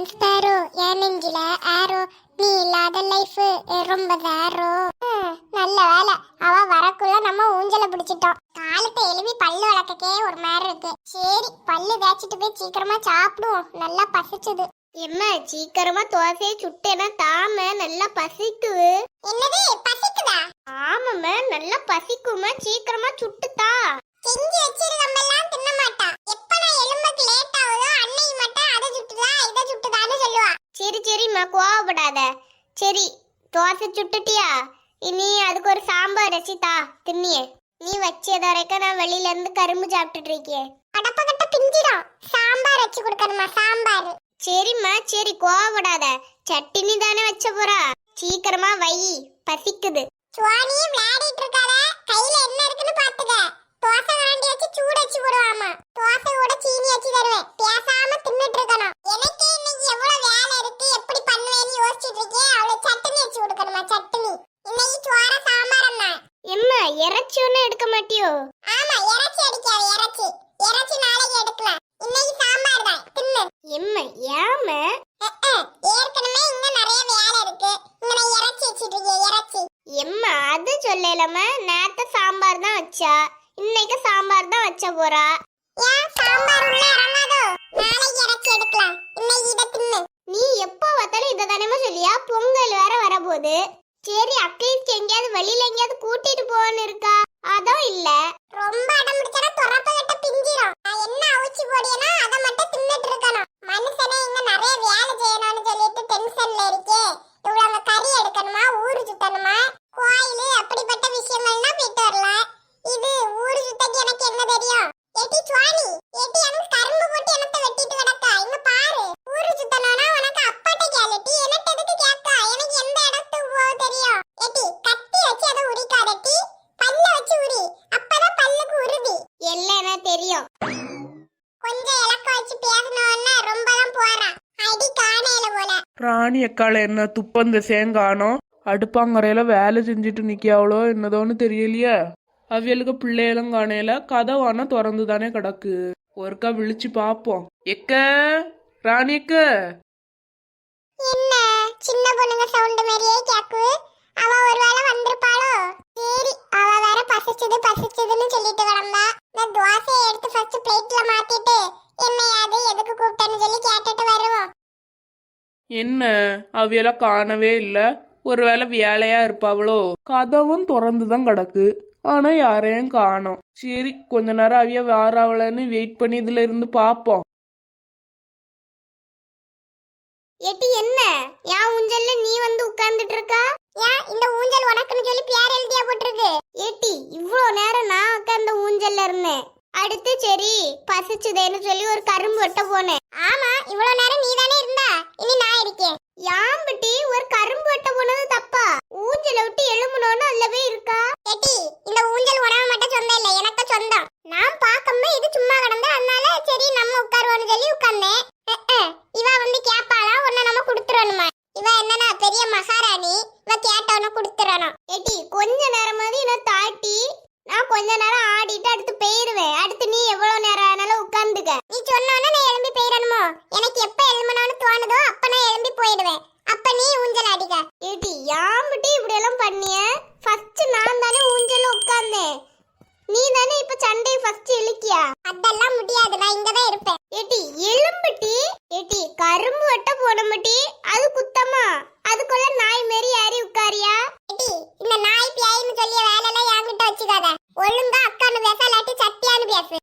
Dance sparrow என் நெஞ்சில ஆரோ நீ இல்லாத லைஃப் ரொம்ப வேறோ. நல்ல வேலை அவ வரக்குள்ள நம்ம ஊஞ்சல பிடிச்சிட்டோம். காலத்தை எழுப்பி பல்லு வளர்க்கக்கே ஒரு மாதிரி இருக்கு. சரி பல்லு தேய்ச்சிட்டு போய் சீக்கிரமா சாப்பிடுவோம், நல்லா பசிச்சுது. எம்மா சீக்கிரமா தோசையை சுட்டேன்னா தாம நல்லா பசிக்குது. என்னது பசிக்குதா? ஆமாம்மா நல்லா பசிக்குமா, சீக்கிரமா சுட்டுதா. செஞ்சு வச்சிரு, நம்ம எல்லாம் தின்ன மாட்டா. எப்ப நான் எலும்புக்கு லேட் ஆகுதோ அன்னை மட்டும் அதை சுட்டுதா இதை சுட்டுதான்னு சொல்லுவா. சரி சரிம்மா கோவப்படாத. சரி தோசை சுட்டுட்டியா? இனி அதுக்கு ஒரு சாம்பார் ரசித்தா தின்னியே. நீ வச்சத வரைக்கும் நான் வெளியில இருந்து கரும்பு சாப்பிட்டுட்டு இருக்கேன். அடப்பகட்ட பிஞ்சிடும். சாம்பார் வச்சு கொடுக்கணுமா? சாம்பார். சரிம்மா சரி கோவப்படாத. சட்டினி தானே வச்ச போறா, சீக்கிரமா வை, பசிக்குது. சுவானி விளையாடிட்டு இருக்காத, கையில என்ன இருக்குன்னு பாத்துக்க. தோசை கரண்டி வச்சு சூடு வச்சு போடுவாமா. தோசையோட சீனி வச்சு தருவேன், பேசாம தின்னுட்டு இருக்கணும். எனக்கே இன்னைக்கு எவ்வளவு வேலை இருக்கு, எப்படி பண்ணுவேன்னு யோசிச்சுட்டு இருக்கேன். அவளை சட்னி வச்சு கொடுக்கணுமா? சட்னி. இன்னைக்கு சோற சாம்பாரம் தான். எம்மா இறைச்சி ஒன்னும் எடுக்க மாட்டியோ? ஆமா இறைச்சி அடிக்காது, இறைச்சி இறைச்சி நாளைக்கு எடுக்கலாம். இன்னைக்கு சாம்பார் தான், தின்னு. எம்மா ஏம ஏற்கனவே இங்க நிறைய வேலை இருக்கு, இங்க நான் இறைச்சி வச்சிட்டு இருக்கேன். இறைச்சி. எம்மா அது சொல்லலம்மா, நேத்து சாம்பார் தான் வச்சா, இன்னைக்கு சாம்பார் தான் வச்ச போறா. ஏன் சாம்பார் உள்ள இறங்காதோ? நாளைக்கு இறைச்சி எடுக்கலாம், இன்னைக்கு இதை தின்னு. நீ எப்போ பார்த்தாலும் இதை தானேமா சொல்லியா? பொங்கல் வேற வரப்போகுது. சரி அட்லீஸ்ட் எங்கேயாவது வெளியில எங்கேயாவது கூட்டிட்டு போன்னு இருக்கா, அதான் இல்ல. ரொம்ப அடம் பிடிச்சா துறப்ப கட்ட பிஞ்சிரும். நான் என்ன அவிச்சு போடியனா அதை மட்டும் தின்னுட்டு இருக்கணும். மனுஷனே இங்க நிறைய வேலை செய்யணும்னு சொல்லிட்டு டென்ஷன்ல இருக்கே. இவ்வளவு கறி எடுக்கணுமா, ஊரு சுத்தணுமா, கோயிலு அப்படிப்பட்ட விஷயங்கள்னா போயிட்டு வரலாம். இது ஊரு சுத்தக்கு எனக்கு என்ன தெரியும்? ஏட்டி சுவானி, ஏட்டி எனக்கு கரும்பு போட்டு என்னத்த வெட்டிட்டு கிடக்கா? இங்க பாரு, ஊரு சுத்தணும்னா உனக்கு அப்பாட்ட கேளுட்டி, எனக்கு எதுக்கு கேட்கா? எனக்கு எந்த இடத்துக்கு போக தெரியும்? ஏட்டி கத்தி வச்சு அதை உரிக்காதட்டி, பல்ல வச்சு உரி, அப்பதான் பல்லுக்கு உறுதி. இல்லைன்னா தெரியும். கொஞ்சம் இலக்க வச்சு பேசணும்னா ரொம்பதான் போறா. அடி காணையில போல. ராணி அக்கால என்ன துப்பந்த சேங்கானோ அடுப்பாங்கரையில வேலை செஞ்சுட்டு நிக்காவளோ என்னதோன்னு தெரியலையே. அவியலுக்கு பிள்ளைகளும் காணையில கதவானா திறந்து தானே கிடக்கு. ஒருக்கா விழிச்சு பாப்போம். எக்க ராணி எக்க. என்ன சின்ன பொண்ணுங்க சவுண்ட் மாதிரியே கேக்கு? அவ ஒருவேளை வந்திருப்பாளோ? சரி அவ வேற பசிச்சதுன்னு சொல்லிட்டு கிடந்தா. நான் தோசையை எடுத்து ஃபர்ஸ்ட் பிளேட்ல மாத்திட்டு என்னையாது எதுக்கு கூப்பிட்டேன்னு சொல்லி கேட்டுட்டு வருவோம். என்ன அவியல காணவே இல்ல, ஒருவேளை வேலையா இருப்பாவளோ. கதவும் திறந்துதான் கிடக்கு, ஆனா யாரையும் காணோம். சரி கொஞ்ச நேரம் அவிய வாராவளன்னு வெயிட் பண்ணி இதுல இருந்து பாப்போம். ஏட்டி என்ன என் ஊஞ்சல்ல நீ வந்து உட்கார்ந்துட்டு இருக்கா? ஏன் இந்த ஊஞ்சல் உனக்குன்னு சொல்லி பேர் எழுதியா போட்டிருக்கு? ஏட்டி இவ்வளோ நேரம் நான் உட்கார்ந்த ஊஞ்சல்ல இருந்தேன். அடுத்து சரி பசிச்சுதேன்னு சொல்லி ஒரு கரும்பு வெட்ட போனேன். ஆமா இவ்வளவு நேரம் நீ தானே இருந்தா, இனி நான் இருக்கேன். யாம்பட்டி ஒரு கரும்பு வெட்ட போனது தப்பா? ஊஞ்சலை விட்டு எழும்பணும்னு அதுல போய் இருக்கா? ஏட்டி இந்த ஊஞ்சல் உனக்கு மட்டும் சொந்தம் இல்ல, எனக்கு சொந்தம். நான் பார்க்கமா இது சும்மா கிடந்து, அதனால சரி நம்ம உட்காருவோம்னு சொல்லி உட்கார்ந்தேன். இவ வந்து கேப்பாளா, உன்னை நம்ம கொடுத்துறணுமா? இவ என்னன்னா பெரிய மகாராணி, இவ கேட்டவன கொடுத்துறணும். ஏட்டி கொஞ்ச நேரமாவது என்ன தாட்டி, நான் கொஞ்ச நேரம் ஆடிட்டு அடுத்து போயிருவேன். அடுத்து நீ எவ்வளவு நேரம் ஆனாலும் உட்கார்ந்துக்க. நீ சொன்னோன்னா நான் எழும்பி போயிடணுமோ? எனக்கு எப்ப எழும்பணும்னு தோணுதோ அப்ப நான் எழும்பி போயிடுவேன். அப்ப நீ ஊஞ்சல் அடிக்க. ஏட்டி யாம்பட்டி இப்படி எல்லாம் பண்ணிய? ஃபர்ஸ்ட் நான் தானே ஊஞ்சல்ல உட்கார்ந்தேன், நீ தானே இப்ப சண்டையை ஃபர்ஸ்ட் இழுக்கியா? அதெல்லாம் முடியாது, நான் இங்கதான் இருப்பேன். ஏட்டி எலும்பட்டி. ஏட்டி கரும்பு வெட்ட போனமட்டி, அது குத்தமா? அதுக்குள்ள நாய் மாரி ஏறி உட்காரியா? ஏட்டி இந்த நாய் பியாயின்னு சொல்லிய வேலையெல்லாம் என்கிட்ட வச்சுக்காத. ஒழுங்கா அக்கான்னு பேச, இல்லாட்டி சத்தியான்னு பேசு.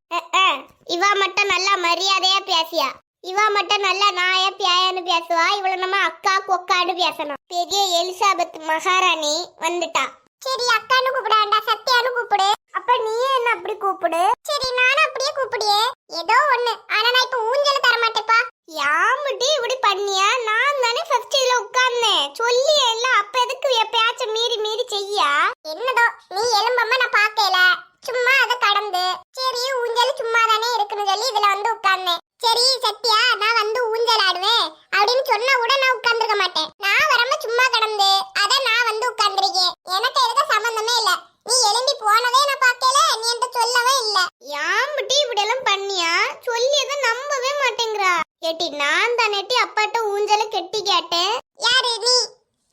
இவா மட்டும் நல்லா மரியாதையா பேசியா? இவா மட்டும் நல்லா நாயா பியாயான்னு பேசுவா. இவள நம்ம அக்கா கொக்கான்னு பேசணும். பெரிய எலிசபெத் மகாராணி வந்துட்டா. சரி அக்கான்னு கூப்பிட வேண்டாம், சத்தியான்னு கூப்பிடு. அப்ப நீயே என்ன அப்படி கூப்பிடு. சரி நானும் அப்படியே கூப்பிடியே, ஏதோ ஒண்ணு. ஆனா நான் இப்ப ஊஞ்சல தர மாட்டேப்பா. யாமுட்டி இப்படி பண்ணியா? நான் தானே ஃபர்ஸ்ட் இதுல உட்கார்ந்தேன், சொல்லியே இல்ல. அப்ப எதுக்கு எப்பயாச்சும் மீறி மீறி செய்யா? என்னதோ நீ எலும்பம்மா நான் பாக்கல, சும்மா அதை கடந்து சரி ஊஞ்சல் சும்மா தானே இருக்குன்னு சொல்லி இதுல வந்து உட்கார்ந்தேன். சரி சத்யா நான் வந்து ஊஞ்சல் ஆடுவேன் அப்படின்னு சொன்னா கூட நான் உட்கார்ந்துருக்க மாட்டேன். நான் வரம்ப சும்மா கடந்து அதான் நான் வந்து உட்கார்ந்துருக்கேன். எனக்கு எதுக்கு சம்பந்தமே இல்ல. நீ எழும்பி போனதே நான் பாக்கல, நீ என்கிட்ட சொல்லவே இல்ல. யாம்பட்டி இப்படி எல்லாம் பண்ணியா? சொல்லியதை நம்பவே மாட்டேங்கிறா. ஏட்டி நான் தானேட்டி அப்பாட்ட ஆட்டேன்? யாரு நீ?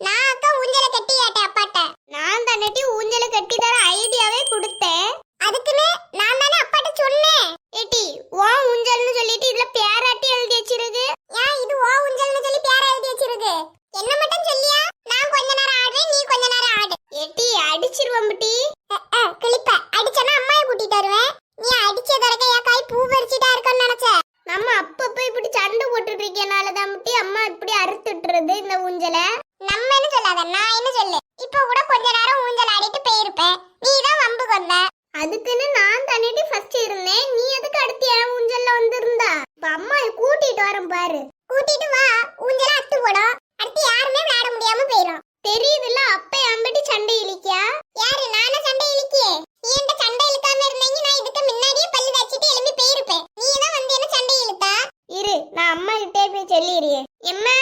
நான் அக்கா ஊஞ்சல கட்டி ஆட்டேன் அப்பாட்ட. நான் தானட்டி ஊஞ்சல கட்டி தர ஐடியாவே கொடுத்தேன். அதுக்குன்னு நான் தானே அப்பாட்ட சொன்னேன். ஏட்டி உன் ஊஞ்சல்னு சொல்லிட்டு இதுல பேராட்டி எழுதி வச்சிருக்கு. ஏன் இது ஓ ஊஞ்சல்னு சொல்லி பேர எழுதி வச்சிருக்கு? என்ன மட்டும் சொல்லியா? நான் கொஞ்ச நேரம் ஆடுறேன், நீ கொஞ்ச நேரம் ஆடு. ஏட்டி அடிச்சிருவம்பட்டி. கிளிப்ப அடிச்சனா அம்மாயை கூட்டிட்டு வருவேன். நீ அடிச்ச தரக்க என் காய் பூ பறிச்சிட்டா இருக்கன்னு நினைச்ச. நம்ம அப்பப்ப இப்படி சண்டை போட்டுட்டு இருக்கனாலதான் முட்டி அம்மா இப்படி அறுத்துட்டுறது இந்த ஊஞ்சல. நம்ம என்ன சொல்லாத, நான் என்ன சொல்லு. இப்ப கூட கொஞ்ச நேரம் ஊஞ்சல் ஆடிட்டு போயிருப்பேன். நீ தான் வம்புக்கு வந்த. அதுக்குன்னு நான் தானேட்டி ஃபர்ஸ்ட் இருந்தேன். நீ எதுக்கு அடுத்து என் ஊஞ்சல்ல வந்திருந்தா? இப்ப அம்மா கூட்டிட்டு வரேன் பாரு. கூட்டிட்டு வா, ஊஞ்சல அத்து போடும். அடுத்து யாருமே விளையாட முடியாம போயிடும். தெரியுதுல்ல அப்ப அம்பட்டி சண்டை இழிக்கியா? யாரு? நானே சண்டை இழுக்கியே. நீ என்கிட்ட சண்டை இழுக்காம இருந்தீங்க, நான் இதுக்கு முன்னாடியே பல்லு வச்சிட்டு எழும்பி போயிருப்பேன். நீ தான் வந்து என்ன சண்டை இழுத்தா? இரு நான் அம்மா கிட்டே போய் சொல்லிடுறேன். எம்மா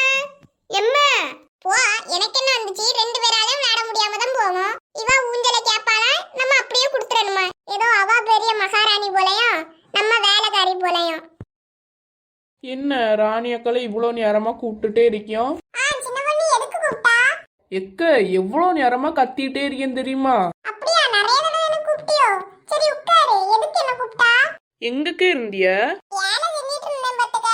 எம்மா போ, எனக்கு என்ன வந்துச்சு? ரெண்டு பேராலும் விளையாட முடியாம தான் போவோம். இவ ஊஞ்சல கேப்பாளா, நம்ம அப்படியே கொடுத்துறணுமா? ஏதோ அவ பெரிய மகாராணி போலயும் நம்ம வேலைக்காரி போலயும். என்ன ராணி அக்களை இவ்வளோ நேரமா கூப்பிட்டுட்டே இருக்கியோம்? சின்ன பொண்ணு எதுக்கு கூப்பிட்டா? எக்க எவ்வளோ நேரமா கத்திட்டே இருக்கேன் தெரியுமா? அப்படியா? நிறைய தடவை என்ன கூப்பிட்டியோ? சரி உட்காரு. எதுக்கு என்ன கூப்பிட்டா? எங்கக்க இருந்திய? வேலை செஞ்சிட்டு இருந்தேன் பாத்துக்க.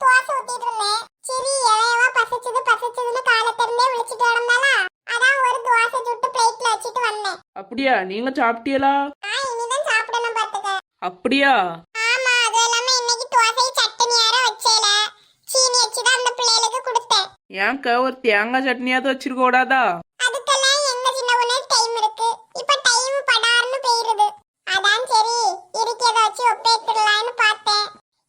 தோசை ஊத்திட்டு இருந்தேன். சரி எவையவா பசிச்சதுன்னு காலத்திருந்தே விழிச்சிட்டு கிடந்தாளா, அதான் ஒரு தோசை சுட்டு பிளேட்ல வச்சிட்டு வந்தேன். அப்படியா? நீங்க சாப்பிட்டீங்களா? நான் இனிதான் சாப்பிடணும் பாத்துக்க. அப்படியா? ஆமா, அது எல்லாமே இன்னைக்கு தோசை சட்னி யார வச்சேல, சீனி வச்சுதான் அந்த பிள்ளைகளுக்கு கொடுத்தேன். ஏன்க்கா ஒரு தேங்காய் சட்னியாவது வச்சிருக்க கூடாதா? அதுக்கெல்லாம் எங்க சின்ன பொண்ணு டைம் இருக்கு. இப்ப டைம் படார்னு போயிருது. அதான் சரி இருக்கிறத வச்சு ஒப்பேத்துடலான்னு பார்த்தேன்.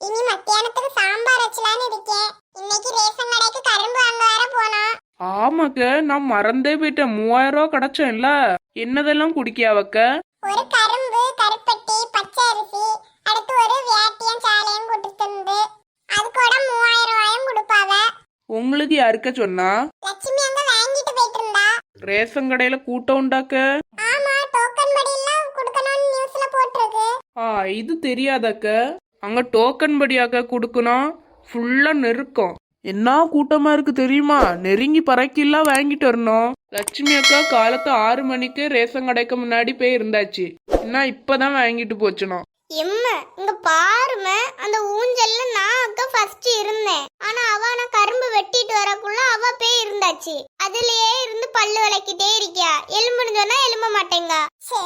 இனி மத்தியானத்துக்கு சாம்பார் வச்சலான்னு இருக்கேன். இன்னைக்கு ரேஷன் கடைக்கு கரும்பு வாங்க வேற போனோம். ஆமாக்க, நான் மறந்தே போயிட்டேன். 3000 ரூபா கிடைச்சேன்ல. என்னதெல்லாம் குடிக்கியாவக்க? ஒரு கரும்பு, கருப்பட்டி, பச்சை அரிசி, அடுத்து ஒரு வேட்டியும் சாலையும் கொடுத்துருந்து அது கூட 3000 ரூபாயும் கொடுப்பாவ. உங்களுக்கு யாருக்க சொன்னா? லட்சுமி அங்க வாங்கிட்டு போயிட்டு இருந்தா. ரேஷன் கடையில கூட்டம் உண்டாக்க? ஆமா, டோக்கன் படி எல்லாம் கொடுக்கணும்னு நியூஸ்ல போட்டிருக்கு. இது தெரியாதக்க. அங்க டோக்கன் படியாக்க கொடுக்கணும். ஃபுல்லா நெருக்கம். என்ன கூட்டமா இருக்கு தெரியுமா? நெருங்கி பறக்கிலாம் வாங்கிட்டு வரணும். லட்சுமி அக்கா காலத்து 6 மணிக்கு ரேஷன் கடைக்கு முன்னாடி போய் இருந்தாச்சு. என்ன இப்பதான் வாங்கிட்டு போச்சுனோம். எம்மா இங்க பாருமே, அந்த ஊஞ்சல்ல நான் அக்கா ஃபர்ஸ்ட் இருந்தேன். ஆனா அவ நான் கரும்பு வெட்டிட்டு வரக்குள்ள அவ போய் இருந்தாச்சு. அதுலயே இருந்து பல்லு விளக்கிட்டே இருக்கியா. எலும்புன்னு சொன்னா எலும்ப மாட்டேங்க. சே,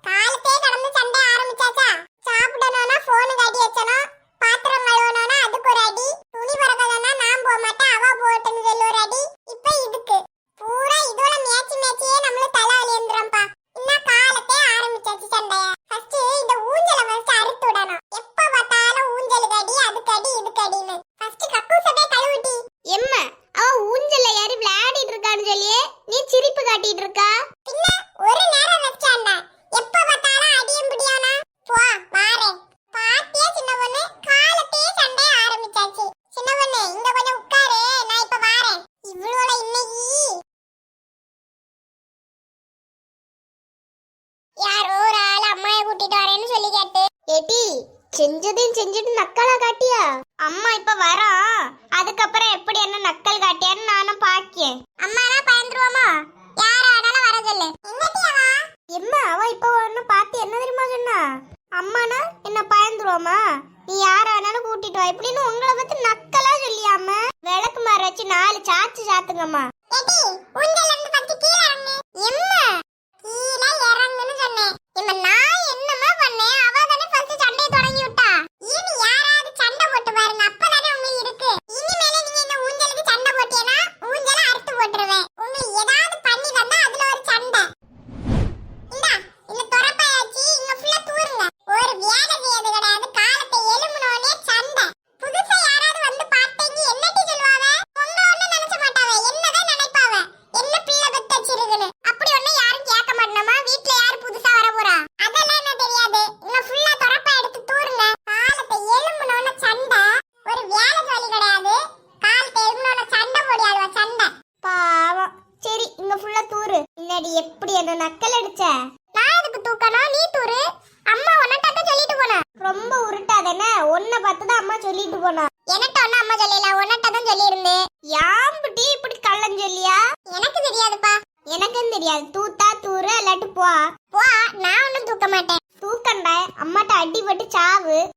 காலத்தே கடந்து சண்டை ஆரம்பிச்சாச்சா? சாப்பிடணும்னா போன் காட்டி வச்சனும், பாத்திரம் கழுவணும்னா அதுக்கு ஒரு அடி, துணி பறக்கலன்னா நான் போக மாட்டேன் அவ போட்டுன்னு சொல்லி ஒரு அடி. இப்ப இதுக்கு பூரா இதோட மேட்சியே நம்மள தலைவலி வந்துரும்பா. இன்னும் காலத்தே ஆரம்பிச்சாச்சு சண்டைய. ஃபர்ஸ்ட் இந்த ஊஞ்சல ஃபர்ஸ்ட் அறுத்து விடணும். எப்ப பார்த்தாலும் ஊஞ்சலுக்கு அடி, அதுக்கு அடி, இதுக்கு அடின்னு. ஃபர்ஸ்ட் கக்கூசவே கழுவுட்டி. எம்மா அவ ஊஞ்சல்ல யாரு விளையாடிட்டு இருக்கான்னு சொல்லியே நீ சிரிப்பு காட்டிட்டு இருக்கா? பின்ன ஒரு நேரம் வச்சாண்டா, எப்ப பார்த்தாலும் அடியும் பிடியானா? போ வாரேன். பாத்தியா சின்ன பொண்ணு, காலத்தே சண்டை ஆரம்பிச்சாச்சு. சின்ன பொண்ணு இங்க கொஞ்சம் உட்காரு, நான் இப்ப வாரேன். இவ்வளோல இன்னைக்கு யாரோ ஒரு ஆள் அம்மாயை கூட்டிட்டு வரேன்னு சொல்லி கேட்டு. ஏட்டி செஞ்சதையும் செஞ்சுட்டு நக்கலா காட்டியா? அம்மா இப்ப வரோம், அதுக்கப்புறம் எப்படி என்ன நக்கல் காட்டியான்னு நானும் பாக்கேன். அம்மானா பயந்துருவோமா? யார ஆனாலும் வர சொல்லு. எங்கட்டியாவா? எம்மா அவ இப்ப ஒண்ணு பார்த்து என்ன தெரியுமா சொன்னா? அம்மானா என்ன பயந்துருவோமா, நீ யார வேணாலும் கூட்டிட்டு வா இப்படின்னு உங்களை பத்தி நக்கலா சொல்லியாம விளக்கு மாற வச்சு 4 சாச்சு சாத்துங்கம்மா. ஏடி ஊஞ்சல்ல இருந்து ஃபர்ஸ்ட் கீழ இறங்கு. எம்மா கீழ இறங்குன்னு சொன்னேன். எம்மா நான் என்னமா பண்ணேன்? அவ தானே ஃபர்ஸ்ட் சண்டைய தொடங்கி விட்டா. இனி யாராவது சண்டை போட்டு பாருங்க, அப்பதானே உங்களுக்கு இருக்கு. இனிமேல நீங்க இந்த ஊஞ்சலுக்கு சண்டை போட்டீனா ஊஞ்சல அறுத்து போட்டுருவேன். உங்களுக்கு ஏதாவது பண்ணி வந்தா அதுல ஒரு சண்டை. இந்தா இந்த தொரப்பாயாச்சு, இங்க ஃபுல்லா தூருங்க. ஒரு வேலை செய்யறது கிடையாது. காலத்தை எழும்புனோனே சண்டை. புதுசா யாராவது வந்து பார்த்தீங்க என்னட்டி சொல்லுவாவ? உங்க ஒண்ணு நினைச்ச மாட்டாவ, என்னதான் நினைப்பாவ, என்ன பிள்ளை பெத்து வச்சிருக்குன்னு. அப்படி ஒண்ணு யாரும் கேட்க மாட்டோமா? வீட்ல யாரு புதுசா வர போறா? அதெல்லாம் என்ன தெரியாது. இங்க ஃபுல்லா தொரப்பா எடுத்து தூருங்க. காலத்தை எழும்புனோனே சண்டை. ஒரு வேலை ஜோலி கிடையாது. காலத்தை எழும்புனோனே சண்டை போடியாதுவா சண்டை. பாவம். சரி இங்க ஃபுல்லா தூரு. முன்னாடி எப்படி என்ன நக்கல் அடிச்ச? நான் எதுக்கு தூக்கணும்? நீ தூரு. அம்மா உன்னட்ட சொல்லிட்டு போனா. ரொம்ப உருட்டாதேனே, ஒன்ன பார்த்து தான் அம்மா சொல்லிட்டு போனா. எனட்ட ஒன்னும் அம்மா சொல்லல, உன்னட்ட தான் சொல்லியிருந்தேன். யாம்பிட்டு சொல்லியா? எனக்கு தெரியாதுப்பா. எனக்கும் தெரியாது. தூத்தா தூரு இல்லாட்டி போ. போ, நான் ஒண்ணும் தூக்க மாட்டேன். தூக்கண்டா, அம்மாட்ட அடிபட்டு சாவு.